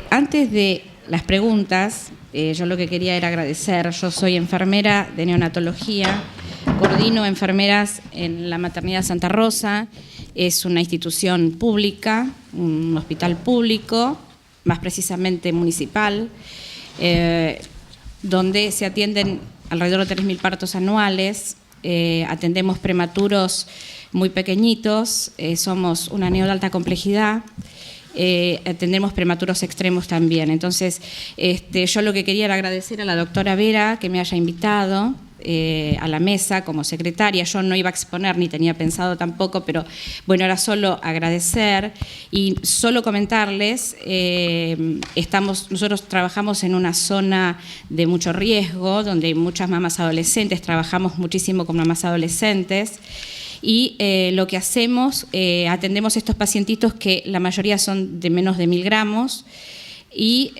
Antes de las preguntas, yo lo que quería era agradecer. Yo soy enfermera de neonatología, coordino enfermeras en la Maternidad Santa Rosa. Es una institución pública, un hospital público, más precisamente municipal, donde se atienden alrededor de 3.000 partos anuales. Atendemos prematuros muy pequeñitos, somos una neo de alta complejidad. Atendemos prematuros extremos también. Entonces, yo lo que quería era agradecer a la doctora Vera que me haya invitado a la mesa como secretaria. Yo no iba a exponer ni tenía pensado tampoco, pero bueno, era solo agradecer y solo comentarles, nosotros trabajamos en una zona de mucho riesgo, donde hay muchas mamás adolescentes, trabajamos muchísimo con mamás adolescentes. Y lo que hacemos, atendemos estos pacientitos que la mayoría son de menos de 1.000 gramos y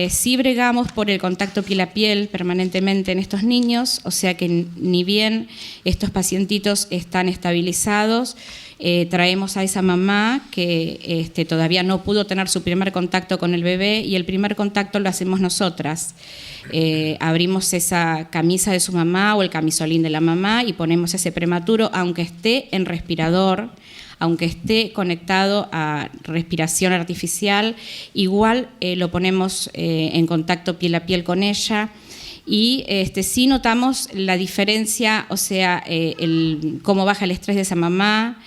sí bregamos por el contacto piel a piel permanentemente en estos niños, o sea que ni bien estos pacientitos están estabilizados, traemos a esa mamá que todavía no pudo tener su primer contacto con el bebé y el primer contacto lo hacemos nosotras. Abrimos esa camisa de su mamá o el camisolín de la mamá y ponemos ese prematuro, aunque esté en respirador, aunque esté conectado a respiración artificial, igual lo ponemos en contacto piel a piel con ella. Y sí notamos la diferencia, o sea, cómo baja el estrés de esa mamá,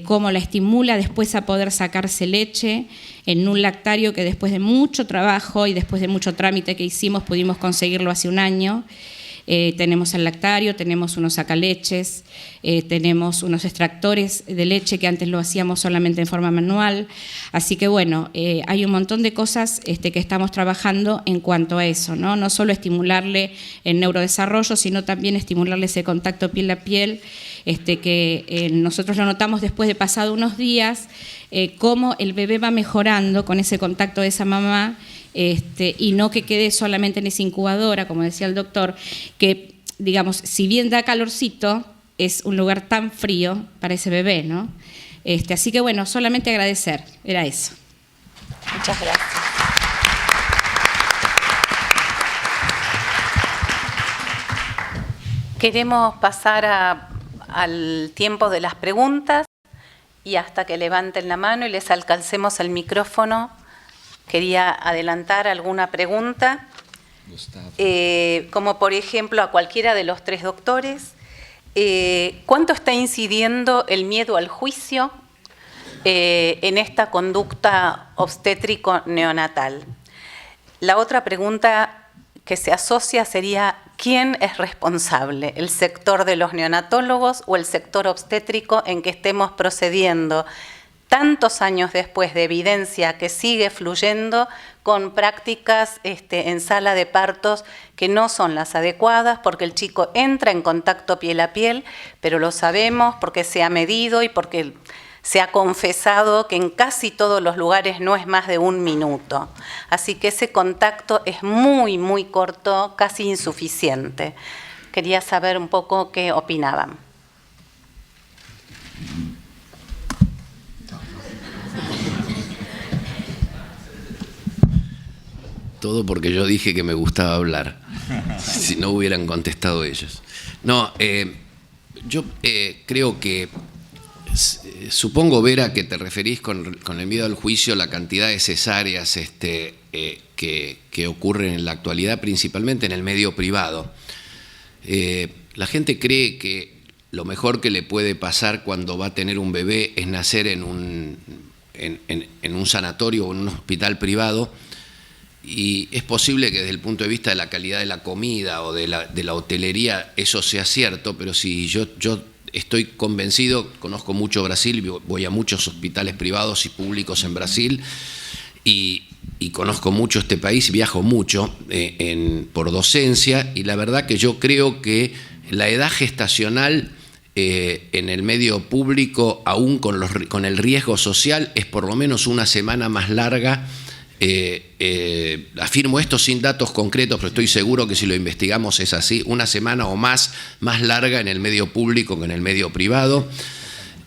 cómo la estimula después a poder sacarse leche en un lactario que después de mucho trabajo y después de mucho trámite que hicimos pudimos conseguirlo hace un año. Tenemos el lactario, tenemos unos sacaleches, tenemos unos extractores de leche que antes lo hacíamos solamente en forma manual. Así que bueno, hay un montón de cosas que estamos trabajando en cuanto a eso, ¿no? No solo estimularle el neurodesarrollo, sino también estimularle ese contacto piel a piel, que nosotros lo notamos después de pasado unos días, cómo el bebé va mejorando con ese contacto de esa mamá. Y no que quede solamente en esa incubadora, como decía el doctor, que, digamos, si bien da calorcito, es un lugar tan frío para ese bebé, ¿no? Así que, bueno, solamente agradecer, era eso. Muchas gracias. Queremos pasar al tiempo de las preguntas y hasta que levanten la mano y les alcancemos el micrófono, quería adelantar alguna pregunta, como por ejemplo a cualquiera de los tres doctores. ¿Cuánto está incidiendo el miedo al juicio en esta conducta obstétrico-neonatal? La otra pregunta que se asocia sería, ¿quién es responsable? ¿El sector de los neonatólogos o el sector obstétrico en que estemos procediendo tantos años después de evidencia que sigue fluyendo con prácticas en sala de partos que no son las adecuadas porque el chico entra en contacto piel a piel, pero lo sabemos porque se ha medido y porque se ha confesado que en casi todos los lugares no es más de 1 minuto. Así que ese contacto es muy, muy corto, casi insuficiente. Quería saber un poco qué opinaban. Todo porque yo dije que me gustaba hablar, si no hubieran contestado ellos. No, yo creo que, supongo, Vera, que te referís con el miedo al juicio, la cantidad de cesáreas que ocurren en la actualidad, principalmente en el medio privado. La gente cree que lo mejor que le puede pasar cuando va a tener un bebé es nacer en un sanatorio o en un hospital privado. Y es posible que desde el punto de vista de la calidad de la comida o de la hotelería eso sea cierto, pero si yo estoy convencido, conozco mucho Brasil, voy a muchos hospitales privados y públicos en Brasil y conozco mucho este país, viajo mucho por docencia y la verdad que yo creo que la edad gestacional en el medio público, aún con el riesgo social, es por lo menos una semana más larga. Afirmo esto sin datos concretos, pero estoy seguro que si lo investigamos es así, una semana o más larga en el medio público que en el medio privado.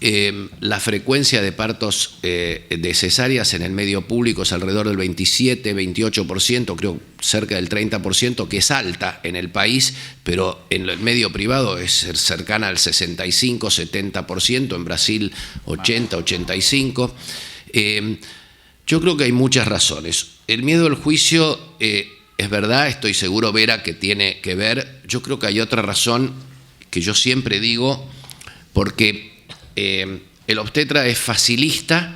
la frecuencia de partos de cesáreas en el medio público es alrededor del 27, 28%, creo cerca del 30%, que es alta en el país, pero en el medio privado es cercana al 65, 70%, en Brasil 80, 85%. Yo creo que hay muchas razones. El miedo al juicio, es verdad, estoy seguro, Vera, que tiene que ver. Yo creo que hay otra razón que yo siempre digo, porque el obstetra es facilista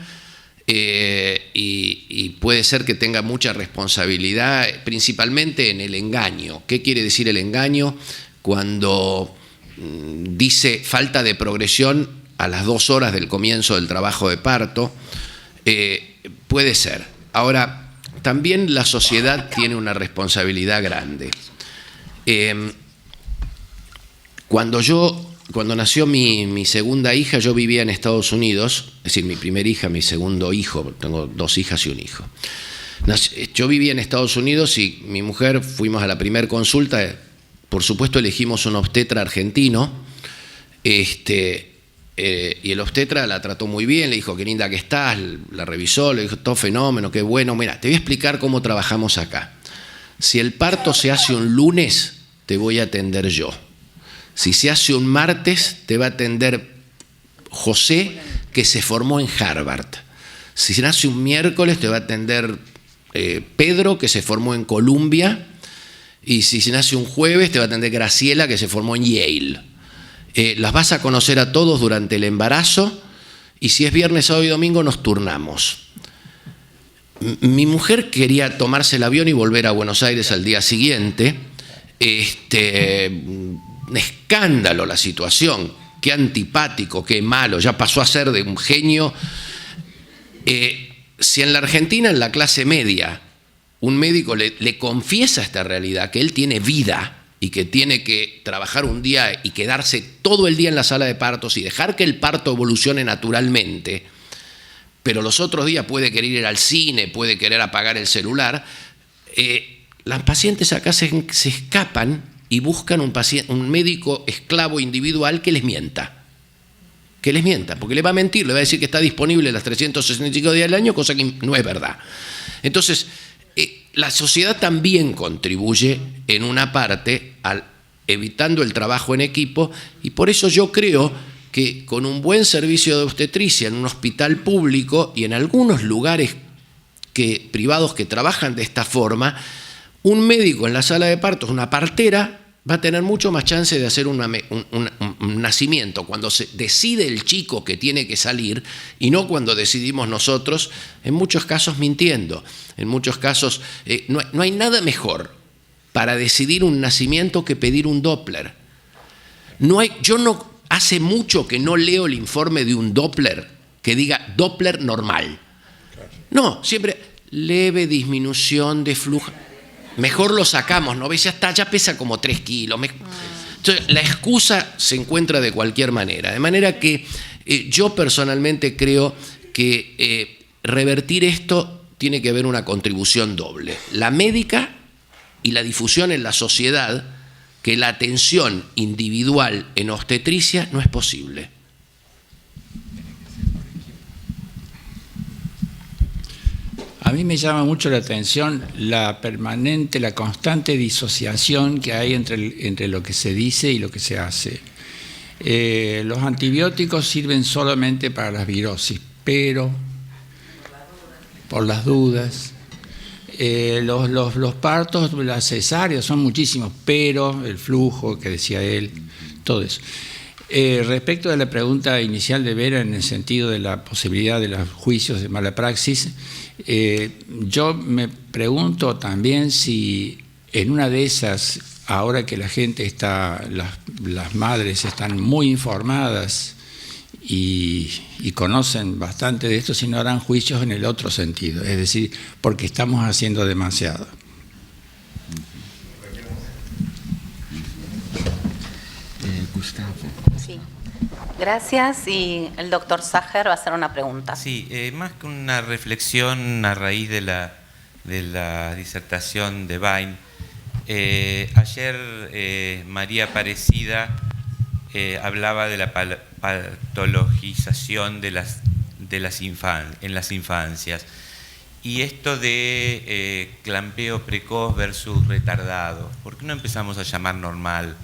y puede ser que tenga mucha responsabilidad, principalmente en el engaño. ¿Qué quiere decir el engaño? Cuando dice falta de progresión a las 2 horas del comienzo del trabajo de parto, puede ser. Ahora, también la sociedad tiene una responsabilidad grande. Cuando nació mi segunda hija, yo vivía en Estados Unidos, es decir, mi primera hija, mi segundo hijo, tengo 2 hijas y un hijo. Yo vivía en Estados Unidos y mi mujer, fuimos a la primera consulta, por supuesto elegimos un obstetra argentino, y el obstetra la trató muy bien, le dijo, qué linda que estás, la revisó, le dijo, todo fenómeno, qué bueno. Mira, te voy a explicar cómo trabajamos acá. Si el parto se hace un lunes, te voy a atender yo. Si se hace un martes, te va a atender José, que se formó en Harvard. Si se nace un miércoles, te va a atender Pedro, que se formó en Columbia. Y si se nace un jueves, te va a atender Graciela, que se formó en Yale. Las vas a conocer a todos durante el embarazo, y si es viernes, sábado y domingo, nos turnamos. Mi mujer quería tomarse el avión y volver a Buenos Aires al día siguiente. Un escándalo la situación, qué antipático, qué malo, ya pasó a ser de un genio. Si en la Argentina, en la clase media, un médico le confiesa esta realidad, que él tiene vida y que tiene que trabajar un día y quedarse todo el día en la sala de partos y dejar que el parto evolucione naturalmente, pero los otros días puede querer ir al cine, puede querer apagar el celular, las pacientes acá se escapan y buscan un médico esclavo individual que les mienta. Que les mienta, porque le va a mentir, le va a decir que está disponible las 365 días del año, cosa que no es verdad. Entonces, la sociedad también contribuye en una parte evitando el trabajo en equipo, y por eso yo creo que con un buen servicio de obstetricia en un hospital público y en algunos lugares privados que trabajan de esta forma, un médico en la sala de partos, una partera, va a tener mucho más chance de hacer un nacimiento cuando se decide el chico que tiene que salir y no cuando decidimos nosotros, en muchos casos mintiendo. En muchos casos no hay nada mejor para decidir un nacimiento que pedir un Doppler. Hace mucho que no leo el informe de un Doppler que diga Doppler normal. No, siempre leve disminución de flujo. Mejor lo sacamos, ¿no ves? Ya pesa como 3 kilos. Entonces, la excusa se encuentra de cualquier manera. De manera que yo personalmente creo que revertir esto tiene que haber una contribución doble. La médica y la difusión en la sociedad, que la atención individual en obstetricia no es posible. A mí me llama mucho la atención la constante disociación que hay entre lo que se dice y lo que se hace. Los antibióticos sirven solamente para las virosis, pero por las dudas. Los partos, las cesáreas son muchísimos, pero el flujo que decía él, todo eso. Respecto de la pregunta inicial de Vera en el sentido de la posibilidad de los juicios de mala praxis, yo me pregunto también si en una de esas, ahora que la gente las madres están muy informadas y conocen bastante de esto, si no harán juicios en el otro sentido, es decir, porque estamos haciendo demasiado. Gustavo. Sí. Gracias, y el doctor Sacher va a hacer una pregunta. Sí, más que una reflexión a raíz de la disertación de Bain, ayer María Aparecida hablaba de la patologización en las infancias. Y esto de clampeo precoz versus retardado, ¿por qué no empezamos a llamar normal?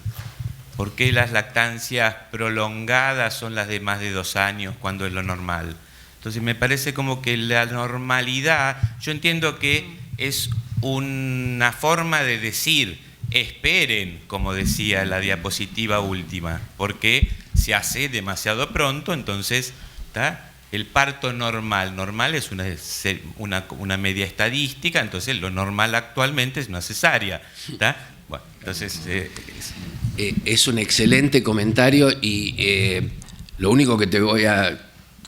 ¿Por qué las lactancias prolongadas son las de más de 2 años cuando es lo normal? Entonces me parece como que la normalidad, yo entiendo que es una forma de decir, esperen, como decía la diapositiva última, porque se hace demasiado pronto, entonces ¿tá? El parto normal es una media estadística, entonces lo normal actualmente es una cesárea. ¿Tá? Bueno, entonces, es un excelente comentario y lo único que te voy a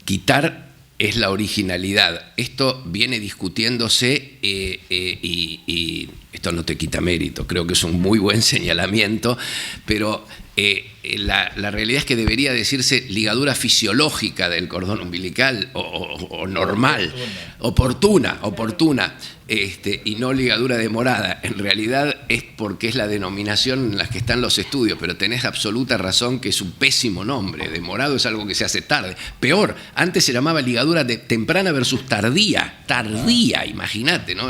quitar es la originalidad. Esto viene discutiéndose y esto no te quita mérito, creo que es un muy buen señalamiento, pero la realidad es que debería decirse ligadura fisiológica del cordón umbilical o normal, oportuna, y no ligadura demorada. En realidad es porque es la denominación en la que están los estudios, pero tenés absoluta razón que es un pésimo nombre. Demorado es algo que se hace tarde. Peor, antes se llamaba ligadura temprana versus tardía, imagínate, ¿no?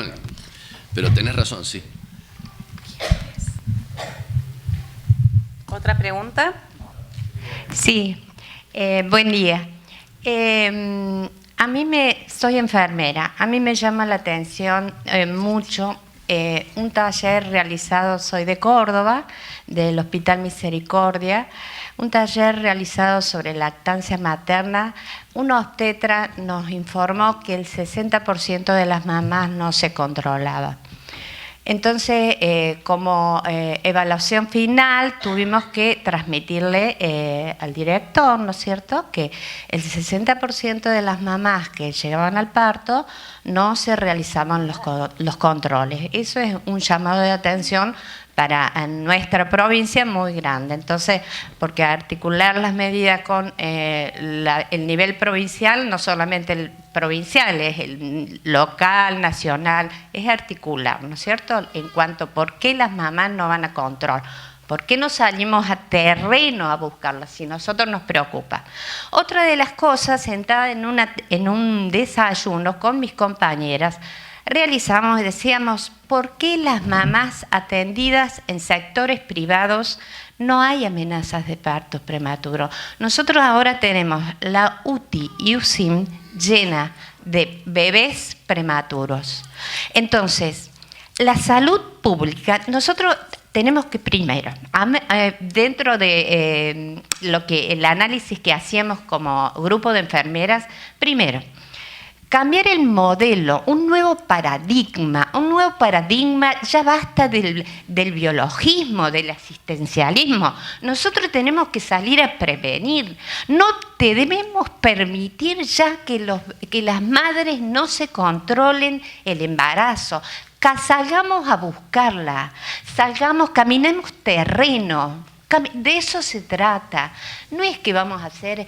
Pero tenés razón, sí. ¿Otra pregunta? Sí, buen día. Soy enfermera, a mí me llama la atención mucho un taller realizado, soy de Córdoba, del Hospital Misericordia, un taller realizado sobre lactancia materna. Un obstetra nos informó que el 60% de las mamás no se controlaba. Entonces, como evaluación final, tuvimos que transmitirle al director, ¿no es cierto?, que el 60% de las mamás que llegaban al parto no se realizaban los controles. Eso es un llamado de atención para nuestra provincia muy grande. Entonces, porque articular las medidas con el nivel provincial, no solamente el provincial, es el local, nacional, es articular, ¿no es cierto?, en cuanto a por qué las mamás no van a control. ¿Por qué no salimos a terreno a buscarlas si a nosotros nos preocupa? Otra de las cosas, sentada en un desayuno con mis compañeras, realizamos y decíamos, ¿por qué las mamás atendidas en sectores privados no hay amenazas de parto prematuro? Nosotros ahora tenemos la UTI y USIM llena de bebés prematuros. Entonces, la salud pública, nosotros tenemos que primero, dentro de lo que el análisis que hacíamos como grupo de enfermeras, primero, cambiar el modelo, un nuevo paradigma, ya basta del biologismo, del asistencialismo. Nosotros tenemos que salir a prevenir. No debemos permitir ya que las madres no se controlen el embarazo. Salgamos a buscarla, caminemos terreno. De eso se trata. No es que vamos a ser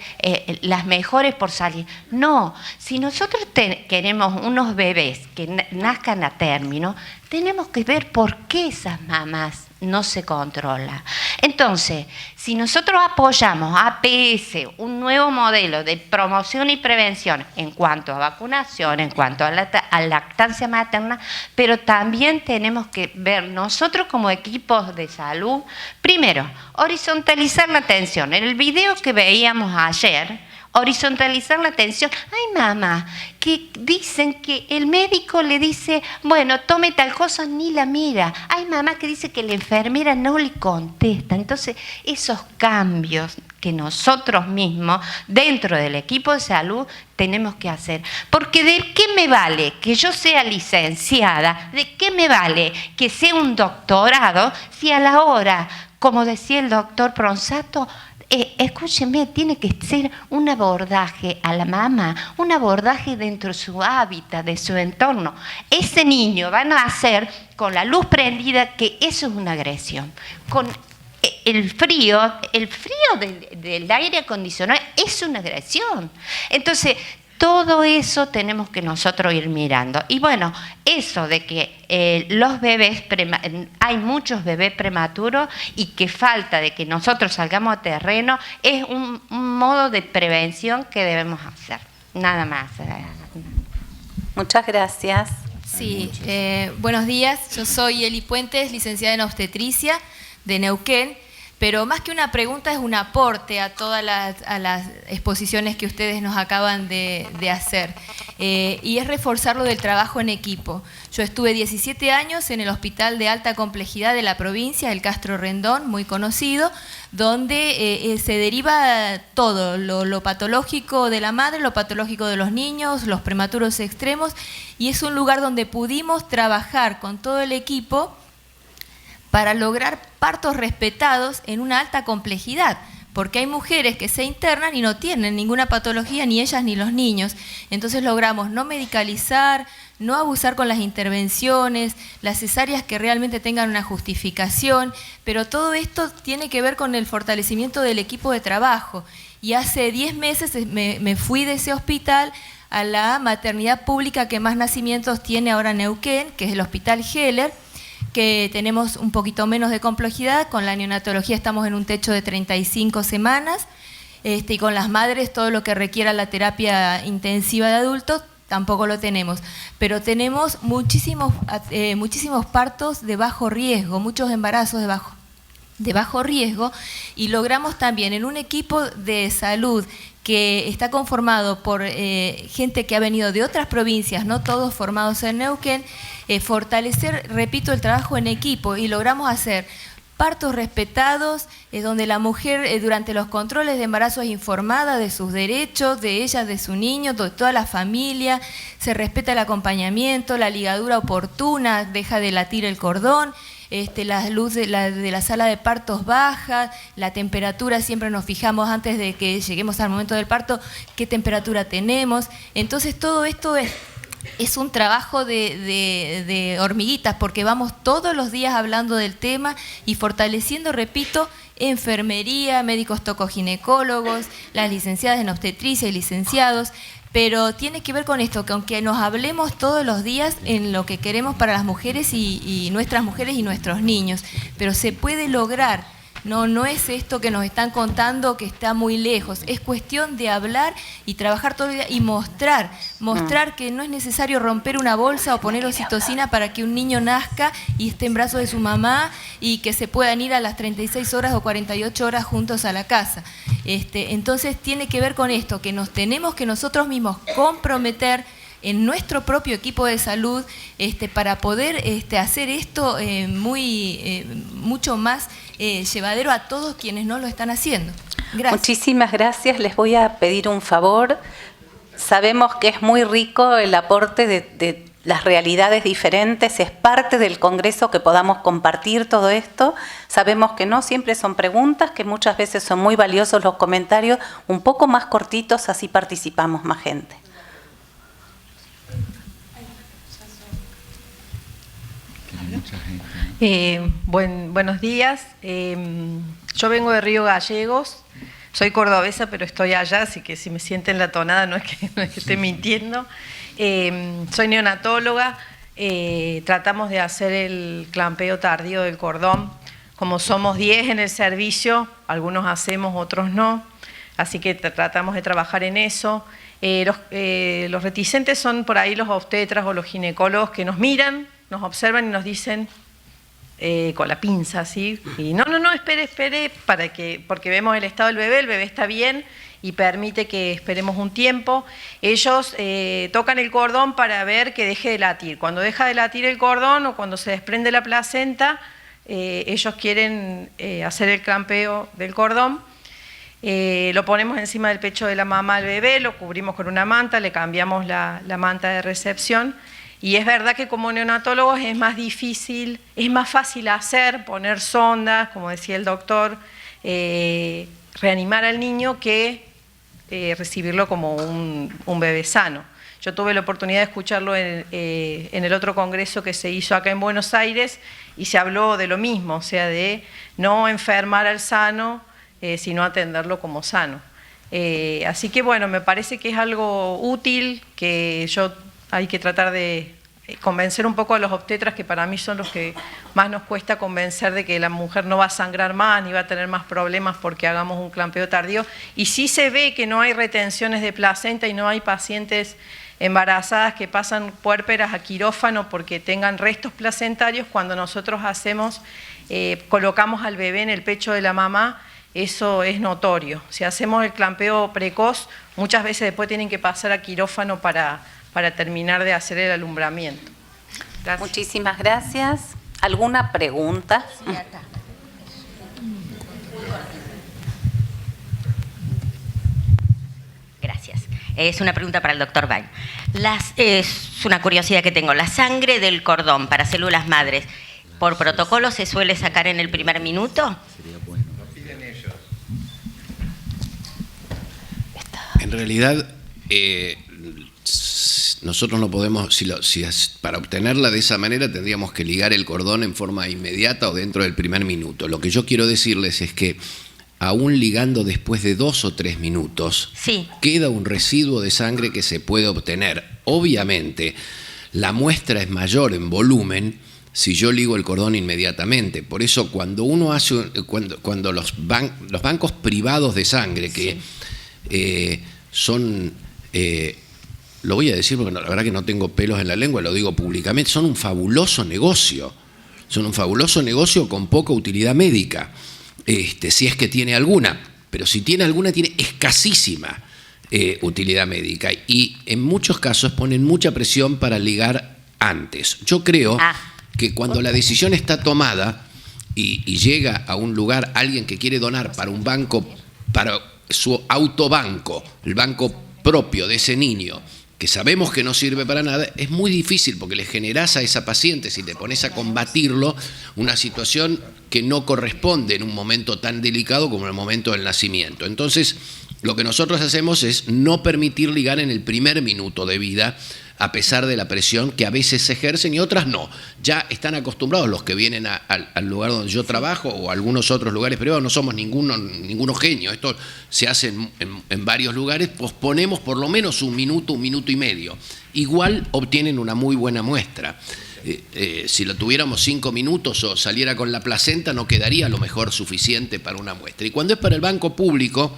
las mejores por salir. No, si nosotros queremos unos bebés que nazcan a término, tenemos que ver por qué esas mamás no se controlan. Entonces, si nosotros apoyamos APS, un nuevo modelo de promoción y prevención en cuanto a vacunación, en cuanto a lactancia materna, pero también tenemos que ver nosotros como equipos de salud, primero, horizontalizar la atención. En el video que veíamos ayer, horizontalizar la atención. Ay, mamá, que dicen que el médico le dice, bueno, tome tal cosa, ni la mira. Ay, mamá, que dice que la enfermera no le contesta. Entonces, esos cambios que nosotros mismos, dentro del equipo de salud, tenemos que hacer. Porque ¿de qué me vale que yo sea licenciada? ¿De qué me vale que sea un doctorado si a la hora, como decía el doctor Pronsato, escúcheme, tiene que ser un abordaje a la mamá, un abordaje dentro de su hábitat, de su entorno. Ese niño va a nacer con la luz prendida, que eso es una agresión. Con el frío del aire acondicionado es una agresión. Entonces, todo eso tenemos que nosotros ir mirando. Y bueno, eso de que los bebés, hay muchos bebés prematuros y que falta de que nosotros salgamos a terreno, es un modo de prevención que debemos hacer. Nada más. Muchas gracias. Sí, buenos días. Yo soy Eli Puentes, licenciada en obstetricia de Neuquén. Pero más que una pregunta es un aporte a todas las exposiciones que ustedes nos acaban de hacer. Y es reforzar lo del trabajo en equipo. Yo estuve 17 años en el hospital de alta complejidad de la provincia, el Castro Rendón, muy conocido, donde se deriva todo, lo patológico de la madre, lo patológico de los niños, los prematuros extremos, y es un lugar donde pudimos trabajar con todo el equipo para lograr partos respetados en una alta complejidad, porque hay mujeres que se internan y no tienen ninguna patología, ni ellas ni los niños. Entonces logramos no medicalizar, no abusar con las intervenciones, las cesáreas que realmente tengan una justificación, pero todo esto tiene que ver con el fortalecimiento del equipo de trabajo. Y hace 10 meses me fui de ese hospital a la maternidad pública que más nacimientos tiene ahora en Neuquén, que es el Hospital Heller, que tenemos un poquito menos de complejidad. Con la neonatología estamos en un techo de 35 semanas, y con las madres todo lo que requiera la terapia intensiva de adultos tampoco lo tenemos, pero tenemos muchísimos partos de bajo riesgo, muchos embarazos de bajo riesgo, y logramos también en un equipo de salud que está conformado por gente que ha venido de otras provincias, no todos formados en Neuquén, fortalecer, repito, el trabajo en equipo, y logramos hacer partos respetados, donde la mujer durante los controles de embarazo es informada de sus derechos, de ella, de su niño, de toda la familia, se respeta el acompañamiento, la ligadura oportuna, deja de latir el cordón, la luz de la sala de partos baja, la temperatura, siempre nos fijamos antes de que lleguemos al momento del parto, qué temperatura tenemos. Entonces todo esto es un trabajo de hormiguitas, porque vamos todos los días hablando del tema y fortaleciendo, repito, enfermería, médicos tocoginecólogos, las licenciadas en obstetricia y licenciados, pero tiene que ver con esto, que aunque nos hablemos todos los días en lo que queremos para las mujeres y nuestras mujeres y nuestros niños, pero se puede lograr. No es esto que nos están contando que está muy lejos, es cuestión de hablar y trabajar todo el día y mostrar que no es necesario romper una bolsa o poner oxitocina para que un niño nazca y esté en brazos de su mamá y que se puedan ir a las 36 horas o 48 horas juntos a la casa. Entonces tiene que ver con esto, que nos tenemos que nosotros mismos comprometer en nuestro propio equipo de salud para poder hacer esto mucho más llevadero a todos quienes no lo están haciendo. Gracias. Muchísimas gracias. Les voy a pedir un favor. Sabemos que es muy rico el aporte de las realidades diferentes, es parte del Congreso que podamos compartir todo esto. Sabemos que no siempre son preguntas, que muchas veces son muy valiosos los comentarios, un poco más cortitos, así participamos más gente. Buenos días, yo vengo de Río Gallegos, soy cordobesa pero estoy allá, así que si me sienten la tonada no es que esté mintiendo. Soy neonatóloga, tratamos de hacer el clampeo tardío del cordón, como somos 10 en el servicio, algunos hacemos, otros no, así que tratamos de trabajar en eso. Los reticentes son por ahí los obstetras o los ginecólogos que nos miran, nos observan y nos dicen con la pinza, ¿sí? Y no, espere, porque vemos el estado del bebé, el bebé está bien y permite que esperemos un tiempo. Ellos tocan el cordón para ver que deje de latir. Cuando deja de latir el cordón o cuando se desprende la placenta, ellos quieren hacer el clampeo del cordón. Lo ponemos encima del pecho de la mamá al bebé, lo cubrimos con una manta, le cambiamos la manta de recepción. Y es verdad que como neonatólogos es más difícil, es más fácil poner sondas, como decía el doctor, reanimar al niño que recibirlo como un bebé sano. Yo tuve la oportunidad de escucharlo en el otro congreso que se hizo acá en Buenos Aires y se habló de lo mismo, o sea, de no enfermar al sano, sino atenderlo como sano. Así que bueno, me parece que es algo útil, que hay que tratar de convencer un poco a los obstetras, que para mí son los que más nos cuesta convencer de que la mujer no va a sangrar más ni va a tener más problemas porque hagamos un clampeo tardío. Y sí se ve que no hay retenciones de placenta y no hay pacientes embarazadas que pasan puérperas a quirófano porque tengan restos placentarios. Cuando nosotros colocamos al bebé en el pecho de la mamá, eso es notorio. Si hacemos el clampeo precoz, muchas veces después tienen que pasar a quirófano para terminar de hacer el alumbramiento. Gracias. Muchísimas gracias. ¿Alguna pregunta? Sí, acá. Gracias. Es una pregunta para el doctor Bain. Es una curiosidad que tengo. La sangre del cordón para células madres, ¿por protocolo se suele sacar en el primer minuto? En realidad, nosotros no podemos, para obtenerla de esa manera tendríamos que ligar el cordón en forma inmediata o dentro del primer minuto. Lo que yo quiero decirles es que aún ligando después de 2 o 3 minutos, sí, queda un residuo de sangre que se puede obtener. Obviamente, la muestra es mayor en volumen si yo ligo el cordón inmediatamente. Por eso cuando uno hace, cuando los bancos privados de sangre, que son, lo voy a decir porque la verdad que no tengo pelos en la lengua, lo digo públicamente, son un fabuloso negocio. Son un fabuloso negocio con poca utilidad médica, si es que tiene alguna. Pero si tiene alguna, tiene escasísima utilidad médica. Y en muchos casos ponen mucha presión para ligar antes. Yo creo que cuando la decisión está tomada y llega a un lugar alguien que quiere donar para un banco, para su autobanco, el banco propio de ese niño, que sabemos que no sirve para nada, es muy difícil porque le generás a esa paciente, si te pones a combatirlo, una situación que no corresponde en un momento tan delicado como el momento del nacimiento. Entonces, lo que nosotros hacemos es no permitir ligar en el primer minuto de vida, a pesar de la presión que a veces se ejercen y otras no. Ya están acostumbrados los que vienen al lugar donde yo trabajo o a algunos otros lugares privados, no somos ninguno genio, esto se hace en varios lugares, posponemos por lo menos un minuto y medio. Igual obtienen una muy buena muestra. Si lo tuviéramos 5 minutos o saliera con la placenta, no quedaría a lo mejor suficiente para una muestra. Y cuando es para el banco público,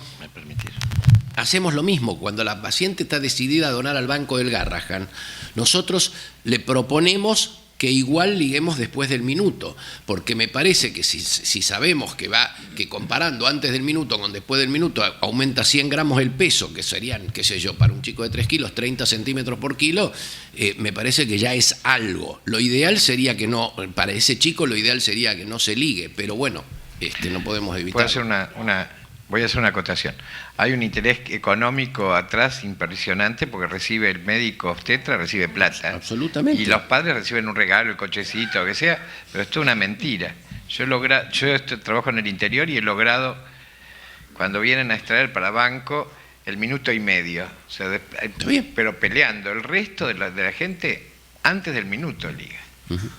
hacemos lo mismo. Cuando la paciente está decidida a donar al Banco del Garrahan, nosotros le proponemos que igual liguemos después del minuto, porque me parece que si sabemos que comparando antes del minuto con después del minuto aumenta 100 gramos el peso, que serían, qué sé yo, para un chico de 3 kilos, 30 centímetros por kilo, me parece que ya es algo. Lo ideal sería que no, para ese chico lo ideal sería que no se ligue, pero bueno, no podemos evitar. Voy a hacer una acotación. Hay un interés económico atrás impresionante porque recibe el médico obstetra, recibe plata. Absolutamente. Y los padres reciben un regalo, el cochecito, lo que sea, pero esto es una mentira. Yo trabajo en el interior y he logrado, cuando vienen a extraer para banco, el minuto y medio. O sea, pero peleando. El resto de la gente, antes del minuto liga. Uh-huh.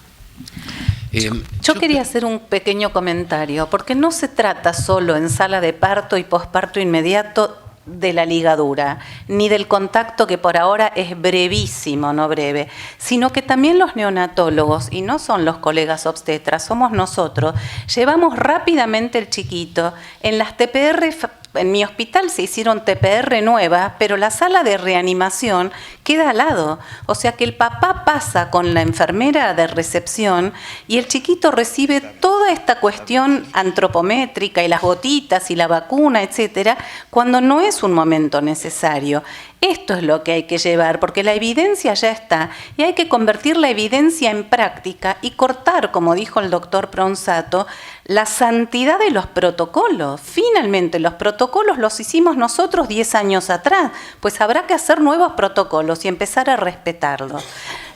Yo quería hacer un pequeño comentario, porque no se trata solo en sala de parto y posparto inmediato de la ligadura, ni del contacto que por ahora es brevísimo, no breve, sino que también los neonatólogos, y no son los colegas obstetras, somos nosotros, llevamos rápidamente el chiquito. En las TPR, en mi hospital se hicieron TPR nuevas, pero la sala de reanimación queda al lado. O sea que el papá pasa con la enfermera de recepción y el chiquito recibe toda esta cuestión antropométrica y las gotitas y la vacuna, etcétera, cuando no es un momento necesario. Esto es lo que hay que llevar, porque la evidencia ya está y hay que convertir la evidencia en práctica y cortar, como dijo el doctor Pronsato, la santidad de los protocolos. Finalmente, los protocolos los hicimos nosotros 10 años atrás, pues habrá que hacer nuevos protocolos y empezar a respetarlos.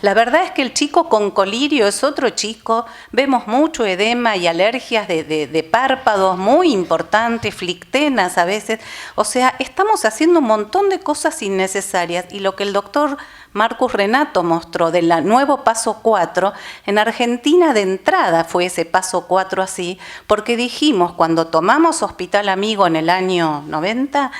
La verdad es que el chico con colirio es otro chico, vemos mucho edema y alergias de párpados muy importantes, flictenas a veces, o sea, estamos haciendo un montón de cosas innecesarias y lo que el doctor Marcus Renato mostró del nuevo paso 4, en Argentina de entrada fue ese paso 4 así, porque dijimos cuando tomamos Hospital Amigo en el año 90,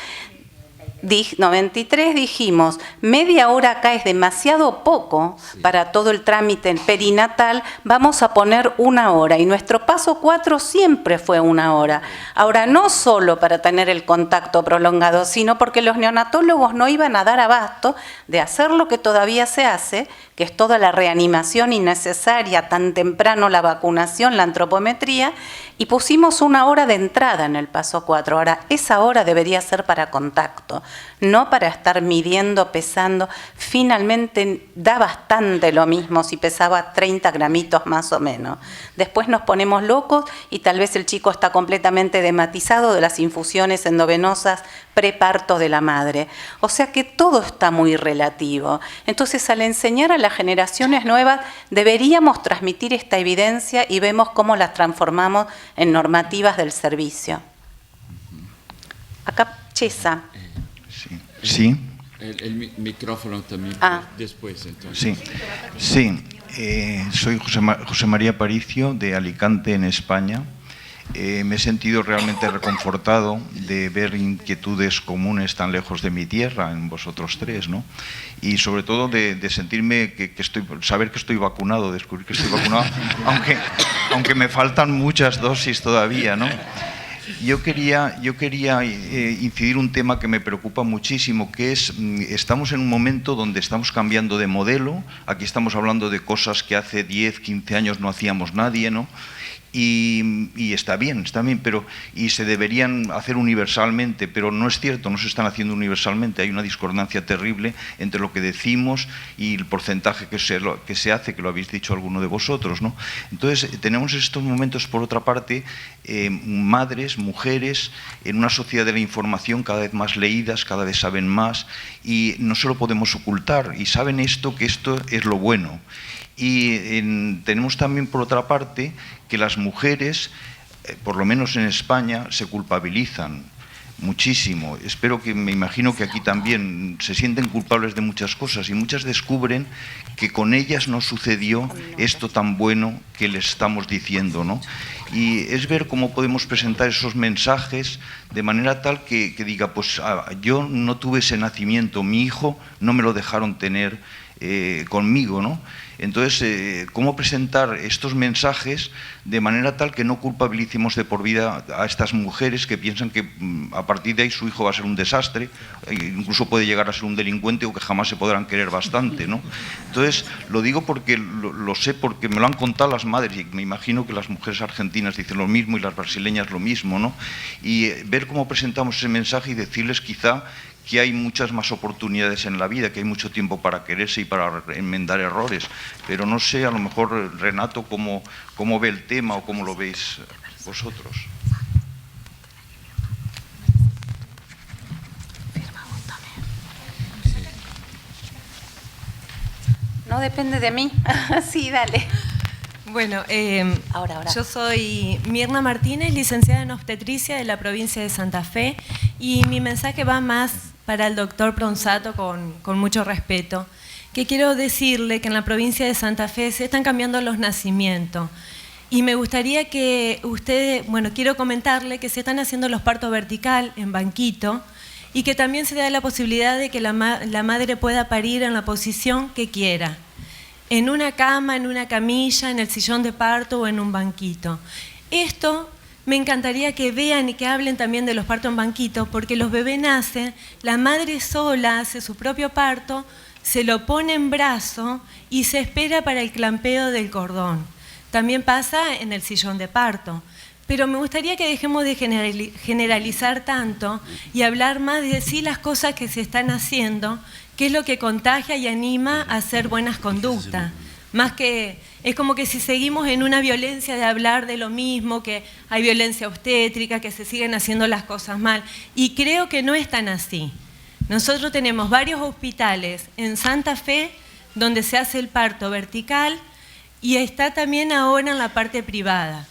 93 dijimos, media hora acá es demasiado poco para todo el trámite perinatal, vamos a poner 1 hora. Y nuestro paso 4 siempre fue 1 hora. Ahora, no solo para tener el contacto prolongado, sino porque los neonatólogos no iban a dar abasto de hacer lo que todavía se hace, que es toda la reanimación innecesaria, tan temprano la vacunación, la antropometría, y pusimos 1 hora de entrada en el paso 4. Ahora, esa hora debería ser para contacto, no para estar midiendo, pesando. Finalmente da bastante lo mismo si pesaba 30 gramitos más o menos. Después nos ponemos locos y tal vez el chico está completamente dematizado de las infusiones endovenosas preparto de la madre. O sea que todo está muy relativo. Entonces, al enseñar a las generaciones nuevas, deberíamos transmitir esta evidencia y vemos cómo las transformamos en normativas del servicio. Acá, Chesa. Sí. El micrófono también, después entonces. Sí. Soy José María Paricio, de Alicante, en España. Me he sentido realmente reconfortado de ver inquietudes comunes tan lejos de mi tierra, en vosotros tres, ¿no? Y sobre todo de sentirme saber que estoy vacunado, descubrir que estoy vacunado, aunque me faltan muchas dosis todavía, ¿no? Yo quería incidir un tema que me preocupa muchísimo, que es, estamos en un momento donde estamos cambiando de modelo. Aquí estamos hablando de cosas que hace 10, 15 años no hacíamos nadie, ¿no? Y está bien, pero se deberían hacer universalmente, pero no es cierto, no se están haciendo universalmente. Hay una discordancia terrible entre lo que decimos y el porcentaje que se hace, que lo habéis dicho alguno de vosotros, ¿no? Entonces, tenemos en estos momentos, por otra parte, madres, mujeres, en una sociedad de la información cada vez más leídas, cada vez saben más, y no se lo podemos ocultar, y saben que esto es lo bueno. Y tenemos también, por otra parte, que las mujeres, por lo menos en España, se culpabilizan muchísimo. Me imagino que aquí también se sienten culpables de muchas cosas, y muchas descubren que con ellas no sucedió esto tan bueno que les estamos diciendo, ¿no? Y es ver cómo podemos presentar esos mensajes de manera tal que diga, pues yo no tuve ese nacimiento, mi hijo no me lo dejaron tener conmigo, ¿no? Entonces, ¿cómo presentar estos mensajes de manera tal que no culpabilicemos de por vida a estas mujeres que piensan que a partir de ahí su hijo va a ser un desastre, incluso puede llegar a ser un delincuente, o que jamás se podrán querer bastante, ¿no? Entonces, lo digo porque lo sé, porque me lo han contado las madres, y me imagino que las mujeres argentinas dicen lo mismo y las brasileñas lo mismo, ¿no? Y ver cómo presentamos ese mensaje y decirles quizá que hay muchas más oportunidades en la vida, que hay mucho tiempo para quererse y para enmendar errores. Pero no sé, a lo mejor, Renato, cómo ve el tema o cómo lo veis vosotros. No depende de mí. Sí, dale. Bueno, ahora. Yo soy Mirna Martínez, licenciada en obstetricia de la provincia de Santa Fe, y mi mensaje va más para el doctor Pronsato con mucho respeto, que quiero decirle que en la provincia de Santa Fe se están cambiando los nacimientos, y me gustaría que ustedes, quiero comentarle que se están haciendo los partos vertical en banquito, y que también se da la posibilidad de que la madre pueda parir en la posición que quiera, en una cama, en una camilla, en el sillón de parto o en un banquito. Esto me encantaría que vean y que hablen también de los partos en banquito, porque los bebés nacen, la madre sola hace su propio parto, se lo pone en brazo y se espera para el clampeo del cordón. También pasa en el sillón de parto. Pero me gustaría que dejemos de generalizar tanto y hablar más de decir las cosas que se están haciendo, que es lo que contagia y anima a hacer buenas conductas. Más que, es como que si seguimos en una violencia de hablar de lo mismo, que hay violencia obstétrica, que se siguen haciendo las cosas mal. Y creo que no es tan así. Nosotros tenemos varios hospitales en Santa Fe donde se hace el parto vertical, y está también ahora en la parte privada.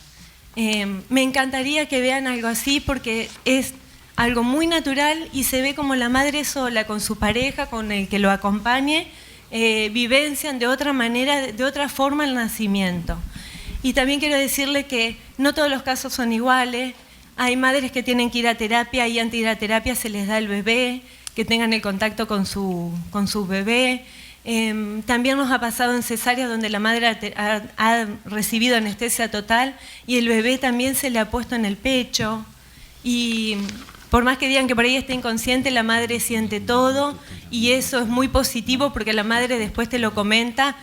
Me encantaría que vean algo así, porque es algo muy natural y se ve como la madre sola con su pareja, con el que lo acompañe, vivencian de otra manera, de otra forma el nacimiento. Y también quiero decirle que no todos los casos son iguales. Hay madres que tienen que ir a terapia y antes de ir a terapia se les da el bebé. que tengan el contacto con su bebé. También nos ha pasado en cesárea donde la madre ha recibido anestesia total y el bebé también se le ha puesto en el pecho. Y por más que digan que por ahí está inconsciente, la madre siente todo y eso es muy positivo porque la madre después te lo comenta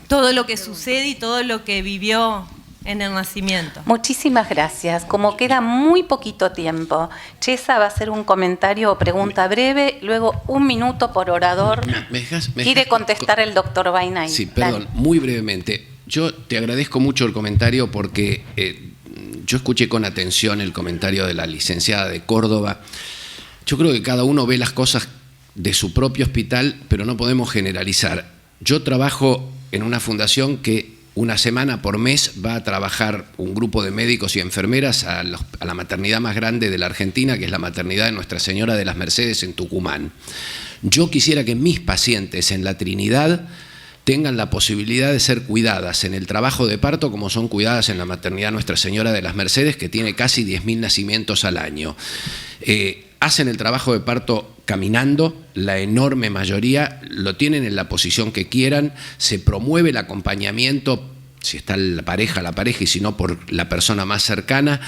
todo lo que sucede y todo lo que vivió en el nacimiento. Muchísimas gracias. Como queda muy poquito tiempo, Chesa va a hacer un comentario o pregunta breve, luego 1 minuto por orador. ¿Quiere contestar el doctor Vainay? Sí, perdón, muy brevemente. Yo te agradezco mucho el comentario porque yo escuché con atención el comentario de la licenciada de Córdoba. Yo creo que cada uno ve las cosas de su propio hospital, pero no podemos generalizar. Yo trabajo en una fundación que una semana por mes va a trabajar un grupo de médicos y enfermeras a la maternidad más grande de la Argentina, que es la maternidad de Nuestra Señora de las Mercedes en Tucumán. Yo quisiera que mis pacientes en la Trinidad tengan la posibilidad de ser cuidadas en el trabajo de parto como son cuidadas en la maternidad Nuestra Señora de las Mercedes, que tiene casi 10.000 nacimientos al año. Hacen el trabajo de parto caminando, la enorme mayoría lo tienen en la posición que quieran, se promueve el acompañamiento, si está la pareja, y si no por la persona más cercana,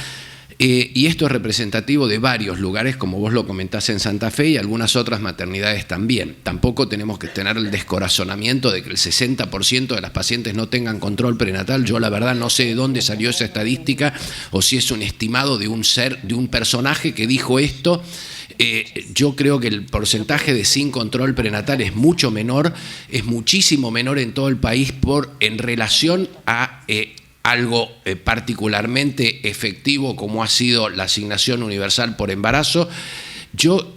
y esto es representativo de varios lugares, como vos lo comentás en Santa Fe y algunas otras maternidades también. Tampoco tenemos que tener el descorazonamiento de que el 60% de las pacientes no tengan control prenatal. Yo la verdad no sé de dónde salió esa estadística o si es un estimado de un personaje que dijo esto. Yo creo que el porcentaje de sin control prenatal es mucho menor, es muchísimo menor en todo el país en relación a algo particularmente efectivo como ha sido la asignación universal por embarazo. Yo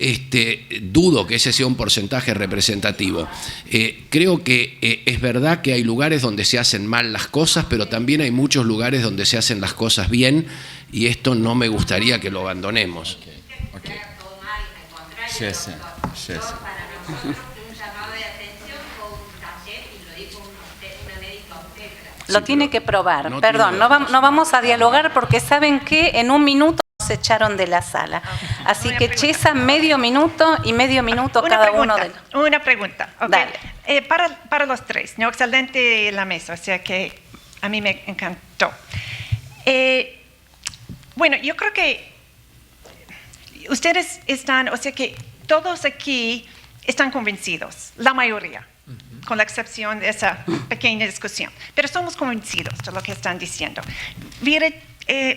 dudo que ese sea un porcentaje representativo. Creo que es verdad que hay lugares donde se hacen mal las cosas, pero también hay muchos lugares donde se hacen las cosas bien y esto no me gustaría que lo abandonemos. Okay. Lo tiene que probar. Perdón, no vamos a dialogar porque saben que en 1 minuto nos echaron de la sala. Así que Chesa, medio minuto y medio minuto cada uno de los... Una pregunta. Okay. Para los tres, ¿no? Excelente la mesa, o sea que a mí me encantó. Bueno, yo creo que ustedes están, o sea que todos aquí están convencidos, la mayoría, con la excepción de esa pequeña discusión, pero somos convencidos de lo que están diciendo. Mire,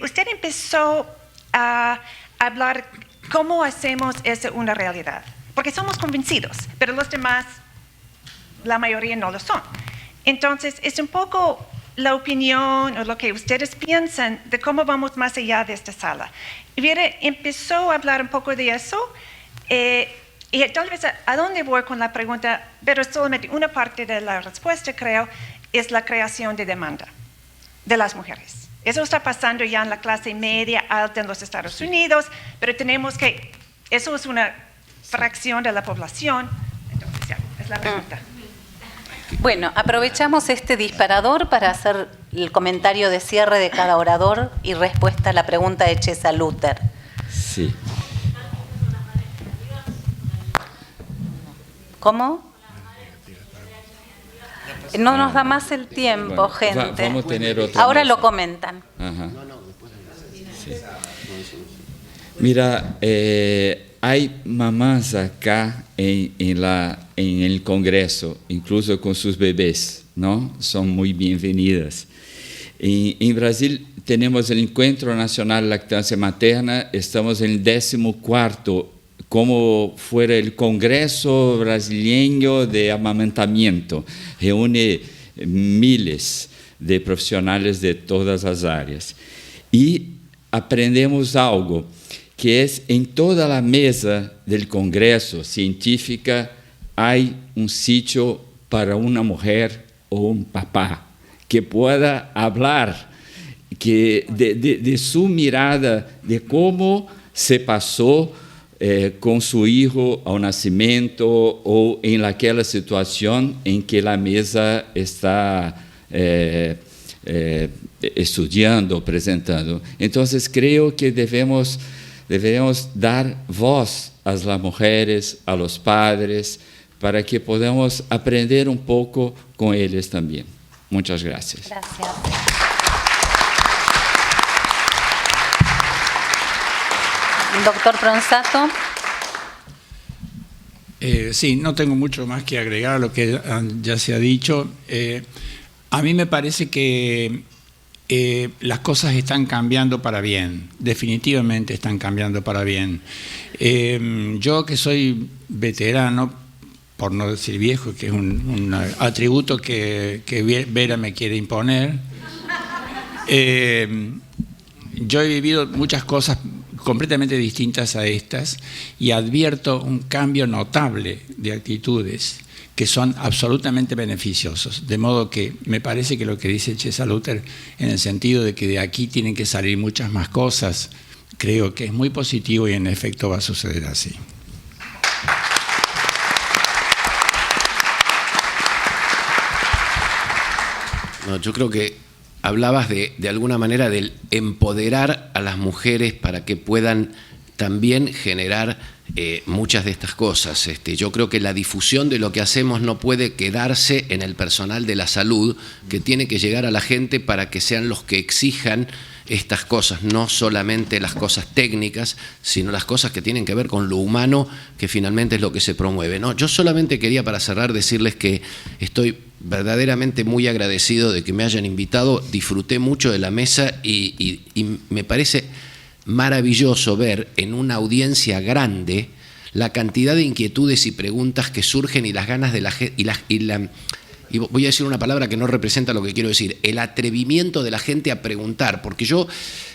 usted empezó a hablar cómo hacemos eso una realidad, porque somos convencidos, pero los demás, la mayoría no lo son. Entonces, es un poco la opinión o lo que ustedes piensan de cómo vamos más allá de esta sala. Y mire, empezó a hablar un poco de eso, y tal vez a dónde voy con la pregunta, pero solamente una parte de la respuesta, creo, es la creación de demanda de las mujeres. Eso está pasando ya en la clase media alta en los Estados Unidos, pero tenemos que, eso es una fracción de la población, entonces ya, es la pregunta. Bueno, aprovechamos este disparador para hacer el comentario de cierre de cada orador y respuesta a la pregunta de Chesa Luther. Sí. ¿Cómo? No nos da más el tiempo, bueno, gente. Vamos a tener otra Ahora mesa. Lo comentan. Ajá. Sí. Mira, hay mamás acá en el Congreso, incluso con sus bebés, ¿no? Son muy bienvenidas. En Brasil tenemos el Encuentro Nacional de Lactancia Materna, estamos en el 14º, como fuera el Congreso Brasileño de Amamantamiento. Reúne miles de profesionales de todas las áreas. Y aprendemos algo, que es en toda la mesa del Congreso científica hay un sitio para una mujer o un papá que pueda hablar de su mirada, de cómo se pasó con su hijo al nacimiento o en aquella situación en que la mesa está estudiando, presentando. Entonces creo que debemos dar voz a las mujeres, a los padres, para que podamos aprender un poco con ellos también. Muchas gracias. Gracias. Doctor Pronsato. Sí, no tengo mucho más que agregar a lo que ya se ha dicho. A mí me parece que las cosas están cambiando para bien, definitivamente están cambiando para bien. Yo que soy veterano, por no decir viejo, que es un atributo que Vera me quiere imponer, yo he vivido muchas cosas completamente distintas a estas y advierto un cambio notable de actitudes que son absolutamente beneficiosos. De modo que me parece que lo que dice Chesaluter, en el sentido de que de aquí tienen que salir muchas más cosas, creo que es muy positivo y en efecto va a suceder así. No, yo creo que hablabas de alguna manera del empoderar a las mujeres para que puedan también generar muchas de estas cosas. Yo creo que la difusión de lo que hacemos no puede quedarse en el personal de la salud, que tiene que llegar a la gente para que sean los que exijan estas cosas, no solamente las cosas técnicas, sino las cosas que tienen que ver con lo humano, que finalmente es lo que se promueve. No, yo solamente quería, para cerrar, decirles que estoy verdaderamente muy agradecido de que me hayan invitado, disfruté mucho de la mesa y me parece maravilloso ver en una audiencia grande la cantidad de inquietudes y preguntas que surgen y las ganas de la gente y voy a decir una palabra que no representa lo que quiero decir, el atrevimiento de la gente a preguntar, porque yo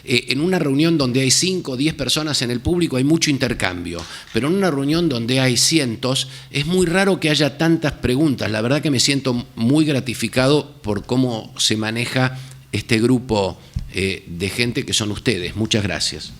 en una reunión donde hay 5 o 10 personas en el público hay mucho intercambio, pero en una reunión donde hay cientos es muy raro que haya tantas preguntas. La verdad que me siento muy gratificado por cómo se maneja este grupo de gente que son ustedes. Muchas gracias.